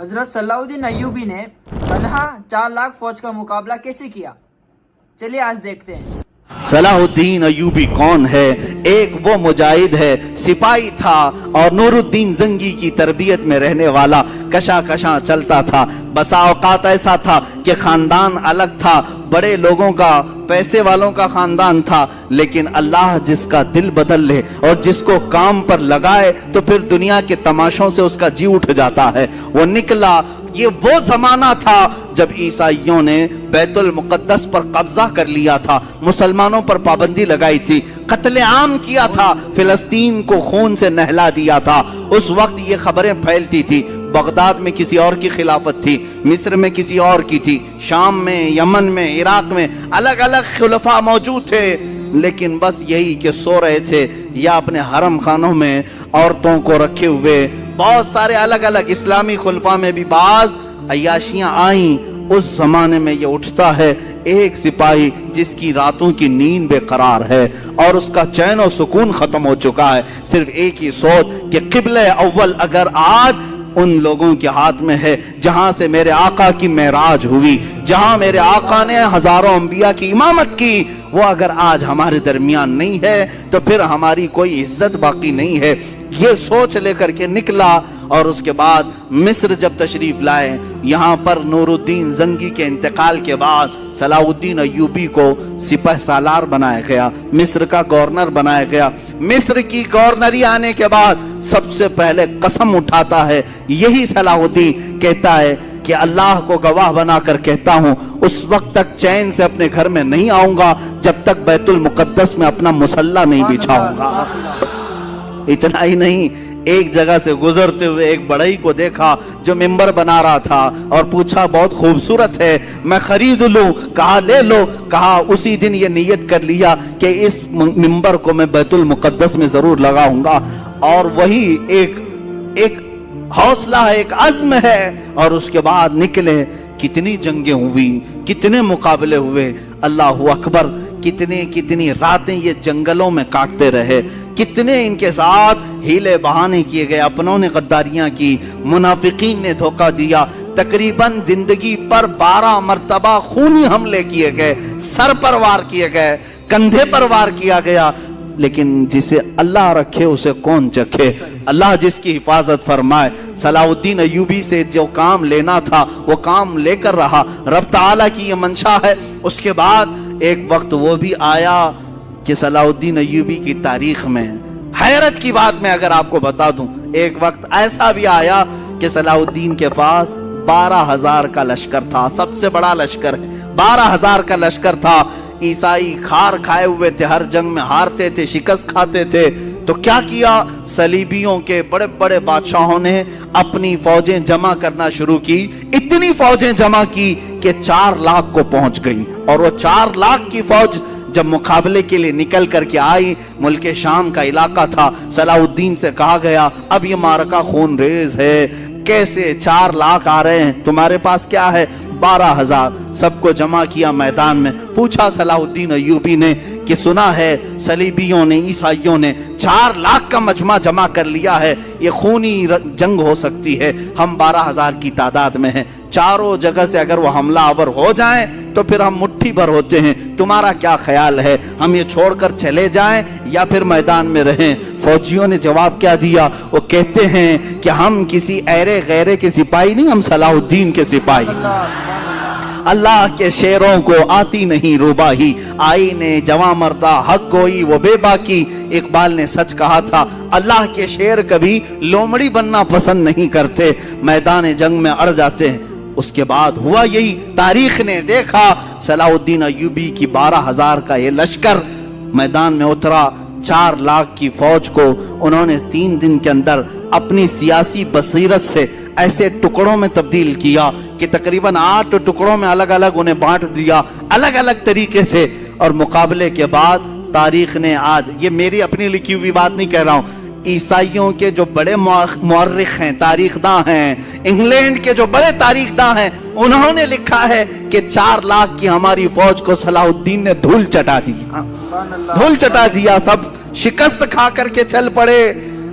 حضرت صلاح الدین ایوبی نے تنہا 4 لاکھ فوج کا مقابلہ کیسے کیا؟ چلیے آج دیکھتے ہیں۔ صلاح الدین ایوبی کون ہے؟ ایک وہ مجاہد ہے، سپاہی تھا اور نور الدین زنگی کی تربیت میں رہنے والا، کشا کشا چلتا تھا۔ بسا اوقات ایسا تھا کہ خاندان الگ تھا، بڑے لوگوں کا، پیسے والوں کا خاندان تھا، لیکن اللہ جس کا دل بدل لے اور جس کو کام پر لگائے تو پھر دنیا کے تماشوں سے اس کا جی اٹھ جاتا ہے۔ وہ نکلا۔ یہ وہ زمانہ تھا جب عیسائیوں نے بیت المقدس پر قبضہ کر لیا تھا، مسلمانوں پر پابندی لگائی تھی، قتل عام کیا تھا، فلسطین کو خون سے نہلا دیا تھا۔ اس وقت یہ خبریں پھیلتی تھی۔ بغداد میں کسی اور کی خلافت تھی، مصر میں کسی اور کی تھی، شام میں، یمن میں، عراق میں الگ الگ خلفاء موجود تھے، لیکن بس یہی کہ سو رہے تھے یا اپنے حرم خانوں میں عورتوں کو رکھے ہوئے۔ بہت سارے الگ الگ اسلامی خلفاء میں بھی بعض عیاشیاں آئیں۔ اس زمانے میں یہ اٹھتا ہے ایک سپاہی جس کی راتوں کی نیند بے قرار ہے اور اس کا چین و سکون ختم ہو چکا ہے، صرف ایک ہی سوچ کہ قبلہ اول اگر آج ان لوگوں کے ہاتھ میں ہے جہاں سے میرے آقا کی معراج ہوئی، جہاں میرے آقا نے ہزاروں انبیاء کی امامت کی، وہ اگر آج ہمارے درمیان نہیں ہے تو پھر ہماری کوئی عزت باقی نہیں ہے۔ یہ سوچ لے کر کے نکلا اور اس کے بعد مصر جب تشریف لائے، یہاں پر نور الدین زنگی کے انتقال کے بعد صلاح الدین ایوبی کو سپہ سالار بنایا گیا، مصر کا گورنر بنایا گیا۔ مصر کی گورنری آنے کے بعد سب سے پہلے قسم اٹھاتا ہے یہی صلاح الدین، کہتا ہے کہ اللہ کو گواہ بنا کر کہتا ہوں اس وقت تک چین سے اپنے گھر میں نہیں آؤں گا جب تک بیت المقدس میں اپنا مصلی نہیں بچھاؤں گا۔ اتنا ہی نہیں، ایک جگہ سے گزرتے ہوئے ایک بڑائی کو دیکھا جو ممبر بنا رہا تھا اور پوچھا بہت خوبصورت ہے، میں خرید لوں؟ کہا لے لو۔ کہا اسی دن یہ نیت کر لیا کہ اس ممبر کو میں بیت المقدس میں ضرور لگاؤں گا، اور وہی ایک حوصلہ ہے، ایک عزم ہے، اور اس کے بعد نکلے۔ کتنی جنگیں ہوئی، کتنے مقابلے ہوئے، اللہ اکبر، کتنی راتیں یہ جنگلوں میں کاٹتے رہے، کتنے ان کے ساتھ ہیلے بہانے کیے گئے، اپنوں نے غداریاں کی، منافقین نے دھوکہ دیا، تقریباً زندگی پر 12 مرتبہ خونی حملے کیے گئے، سر پر وار کیے گئے، کندھے پر وار کیا گیا، لیکن جسے اللہ رکھے اسے کون چکھے؟ اللہ جس کی حفاظت فرمائے۔ صلاح الدین ایوبی سے جو کام لینا تھا وہ کام لے کر رہا، رب تعالیٰ کی یہ منشا ہے۔ اس کے بعد ایک وقت وہ بھی آیا کہ صلاح الدین ایوبی کی تاریخ میں حیرت کی بات میں اگر آپ کو بتا دوں، ایک وقت ایسا بھی آیا کہ صلاح الدین کے پاس 12,000 کا لشکر تھا، سب سے بڑا لشکر ہے، 12,000 کا لشکر تھا۔ عیسائی کھار کھائے ہوئے تھے، ہر جنگ میں ہارتے تھے، شکست کھاتے تھے، تو کیا کیا؟ صلیبیوں کے بڑے بڑے بادشاہوں نے اپنی فوجیں جمع کرنا شروع کی، اتنی فوجیں جمع کی کہ 4 لاکھ کو پہنچ گئی، اور وہ 4 لاکھ کی فوج جب مقابلے کے لیے نکل کر کے آئی، ملک شام کا علاقہ تھا، صلاح الدین سے کہا گیا اب یہ معرکہ خون ریز ہے، کیسے 4 لاکھ آ رہے ہیں، تمہارے پاس کیا ہے؟ 12,000۔ سب کو جمع کیا میدان میں، پوچھا صلاح الدین ایوبی نے کہ سنا ہے صلیبیوں نے، عیسائیوں نے 4 لاکھ کا مجمع جمع کر لیا ہے، یہ خونی جنگ ہو سکتی ہے، ہم 12,000 کی تعداد میں ہیں، چاروں جگہ سے اگر وہ حملہ آور ہو جائیں تو پھر ہم مٹھی بھر ہوتے ہیں، تمہارا کیا خیال ہے؟ ہم یہ چھوڑ کر چلے جائیں یا پھر میدان میں رہیں؟ فوجیوں نے جواب کیا دیا؟ وہ کہتے ہیں کہ ہم کسی ایرے غیرے کے سپاہی نہیں، ہم صلاح الدین کے سپاہی۔ اللہ کے شیروں کو آتی نہیں روباہی، آئینے جواں مردہ حق کوئی وہ بے باکی۔ اقبال نے سچ کہا تھا، اللہ کے شیر کبھی لومڑی بننا پسند نہیں کرتے، میدان جنگ میں اڑ جاتے ہیں۔ اس کے بعد ہوا یہی، تاریخ نے دیکھا صلاح الدین ایوبی کی 12,000 کا یہ لشکر میدان میں اترا، 4 لاکھ کی فوج کو انہوں نے 3 دن کے اندر اپنی سیاسی بصیرت سے ایسے ٹکڑوں میں تبدیل کیا کہ تقریباً 8 ٹکڑوں میں الگ الگ انہیں بانٹ دیا، الگ الگ طریقے سے۔ اور مقابلے کے بعد تاریخ نے آج، یہ میری اپنی لکھی ہوئی بات نہیں کہہ رہا ہوں، عیسائیوں کے جو بڑے مورخ ہیں، تاریخ داں ہیں، انگلینڈ کے جو بڑے تاریخ داں ہیں، انہوں نے لکھا ہے کہ 4 لاکھ کی ہماری فوج کو صلاح الدین نے دھول چٹا دیا، دھول چٹا دیا، سب شکست کھا کر کے چل پڑے۔